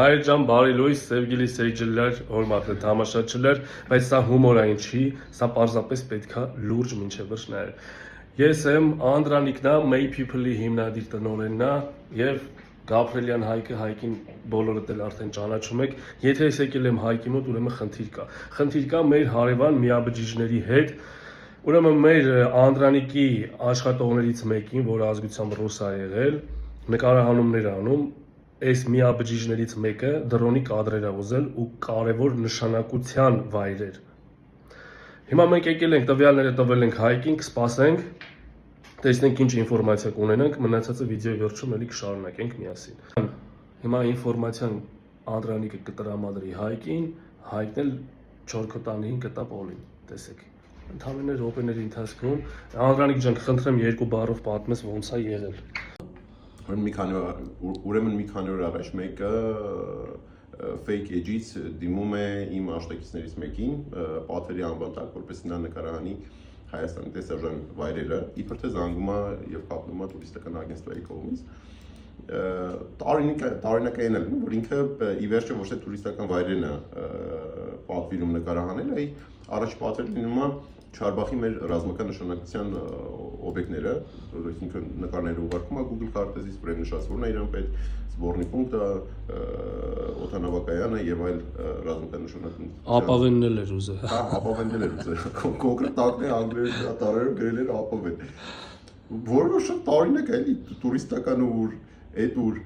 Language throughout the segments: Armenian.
Հայրջան բարի լույս, sevgili seyirciler, հորմատը թամաշաչիլեր, բայց սա հումորային չի, սա պարզապես պետքա լուրջ մինչև վերջ նայել։ Ես եմ Անդրանիկնա, May People-ի հիմնադիր տնօրենն եւ Գաբրելյան Հայկը, Հայկին բոլորդ էլ արդեն ճանաչում եք։ Եթե ես եկել եմ Հայկի մոտ, ուրեմն խնդիր կա։ Խնդիր կա մեր հարևան միաբջիջների հետ։ Ուրեմն մեր Անդրանիկի աշխատողներից մեկին, որը ազգությամբ ռուս է եղել, նկարահանումներ անում, այս միաբջիջներից մեկը դրոնի կադրեր է ուզել ու կարևոր նշանակության վայրեր։ Հիմա մենք եկել ենք, տվյալները տվել ենք Հայկին, կսպասենք, տեսնենք ինչ ինֆորմացիա կունենանք, մնացածը վիդեոյի վերջում էլի կշարունակենք միասին։ Հիմա ինֆորմացիան Անդրանիկը կտրամադրի Հայկին, Հայկն էլ չորքոտանին կտա Պոլին, տեսեք։ Ընդհանրապես րոպեների ընթացքում Անդրանիկ ջան, կխնդրեմ երկու բառով պատմես ոնց է եղել։ Ուրեմն մի քանի օր առաջ մեկը fake edge-ից դիմում է իմ աշտակիցներից մեկին, պատերի անվան տակ, որպեսզի նա նկարահանի Հայաստանի տեսարժան վայրերը, իբր թե զանգում է եւ կապնում է տուրիստական ագենստուայի կողմից։ Տարօրինակ է, որ ինքը ի վերջո ոչ թե տուրիստական վայրերն է պատվիրում նկարահանել, այլ առաջ պատերը լինում է Չարբախի մեր ռազմական նշանակության օբյեկտները, ինքը նկարները ուղարկում է Google քարտեզից, ուրեմն նշածվում է իրան պետ, սպորնի պունկտը, օդանավակայանը եւ այլ ռազմական նշանակություն։ Ապավեննել էր ուզել։ Հա, ապավեննել էր ուզել։ Կոնկրետ տակն է անգլերեն տարերով գրել էր ապավեն։ Որը շատ տարօրինակ է, էլի տուրիստական ուր, այդ ուր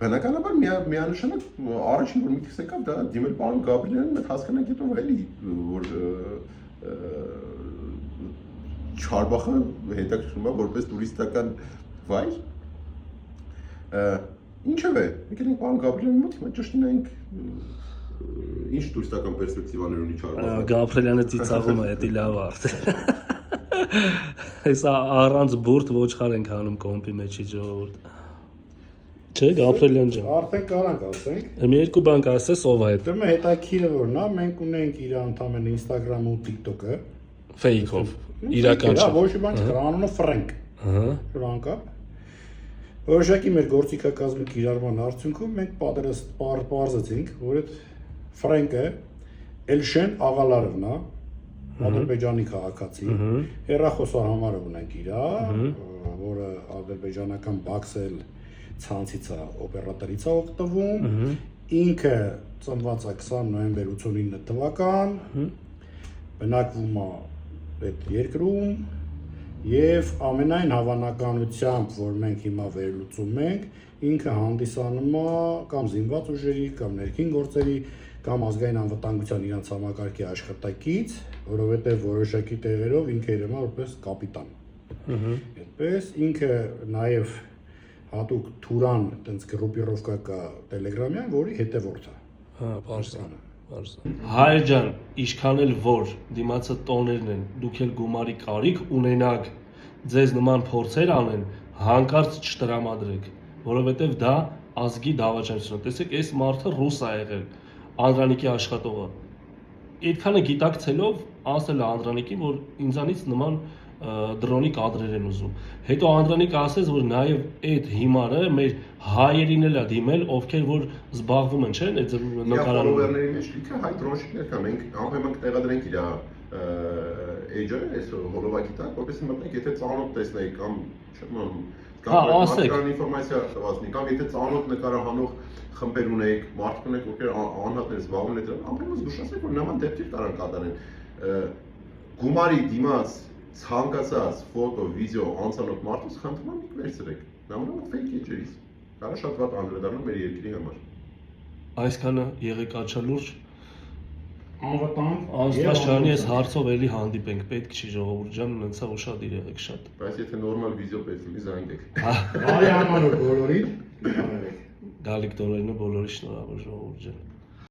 բնականաբար միանշանակ առաջին որ միտքս եկավ դա դիմել պարոն Գաբրիելյանին, մենք հասկանանք հետո էլի որ Չարբախը հետաքրքրում է որպես տուրիստական վայր։ Ինչով է, եկել ենք պարոն Գաբրիելյանի մոտ, հիմա ճշտին ենք ինչ տուրիստական պերսպեկտիվաներ ունի Չարբախը։ Գաբրելյանը ծիծաղում է, դա լավ արդեն։ Հեսա առանց բուրդ ոչխար ենք անում կոմպի մեջի ժողովուրդ։ Չէ, Գաբրելյան ջան։ Արդեն կարանք ասենք։ Մի երկու բան կասես ով է։ Դե մեր հետաքրքիրը որն է, մենք ունենք իր ընդամենը Instagram ու TikTok-ը։ Fake-ով։ Իրական չէ։ Ոչ մի բան չկա, անունը Frank։ Ահա։ Ֆրանկա։ Որոշակի մեր գործիքակազմի կիրառման արդյունքում մենք պարզեցինք, որ այդ Frank-ը Էլշեն Աղալարովն է, Ադրբեջանի քաղաքացի։ Հեռախոսահամարը ունենք իր, որը ադրբեջանական Baxel ցանցից է օպերատորից է օգտվում, ինքը ծնված է 20 նոյեմբեր 89 թվական, բնակվում է այդ երկրում եւ ամենայն հավանականությամբ, որ մենք հիմա վերլուծում ենք, ինքը հանդիսանում է կամ զինված ուժերի, կամ ներքին գործերի, կամ ազգային անվտանգության իրանց համակարգի աշխատակից, որովհետեւ որոշակի տեղերով ինքը երևում է որպես կապիտան։ Այդպես ինքը նաեւ հատուկ Թուրան այդպես գրուպիրովկա կա Telegram-յան, որի հետևորդ է։ Հա, բարձր։ Հայր ջան, ինչքան էլ որ դիմացը տոներն են, դուք էլ գումարի կարիք ունենաք, ձեզ նման փորձեր անեն, հանկարծ չտրամադրեք, որովհետև դա ազգի դավաճանություն է։ Տեսեք, այս մարդը ռուս է եղել, Անդրանիկի աշխատողը։ Այդքանը գիտակցելով ասել է Անդրանիկին, որ ինձանից նման դրոնի կադրեր են ուզում։ Հետո Անդրանիկը ասեց, որ նաև այդ հիմարը մեր հայերին էլ է դիմել, ովքեր որ զբաղվում են, չէ՞, այդ նկարահանումների մեջ լիքը հայ դրոնշիկներ կան, մենք անպայման կտեղադրենք իր էջը, այս հոլովակի տակ, որպեսզի մտնենք, եթե ծանոթ տեսնեիք կամ կամ ինֆորմացիա տվածնի, կամ եթե ծանոթ նկարահանող խմբեր ունեիք, մարդիկ ունեք, ովքեր անհատներ զբաղվում են դրան, անպայման զգուշացեք, որ նման դեպքեր կարան կատարեն։ Գումարի դիմաց ցանկացած ֆոտո, վիդեո անցանոթ մարդուց խնդրում եմ վերցրեք։ Նամանավանդ fake edge-երից։ Կարա շատ վատ անդրադառնալ մեր երկրի համար։ Այսքանը եղեք աչալուրջ։ Անվտանգ։ Անստաշարանի այս հարցով էլի հանդիպենք, պետք չի ժողովուրդ ջան, ունեցա ուշադիր եղեք շատ։ Բայց եթե նորմալ վիդեո պետք լինի, զանգեք։ Բարի համարով բոլորին։ Գալիք դոլարինը բոլորի շնորհավոր ժողովուրդ ջան։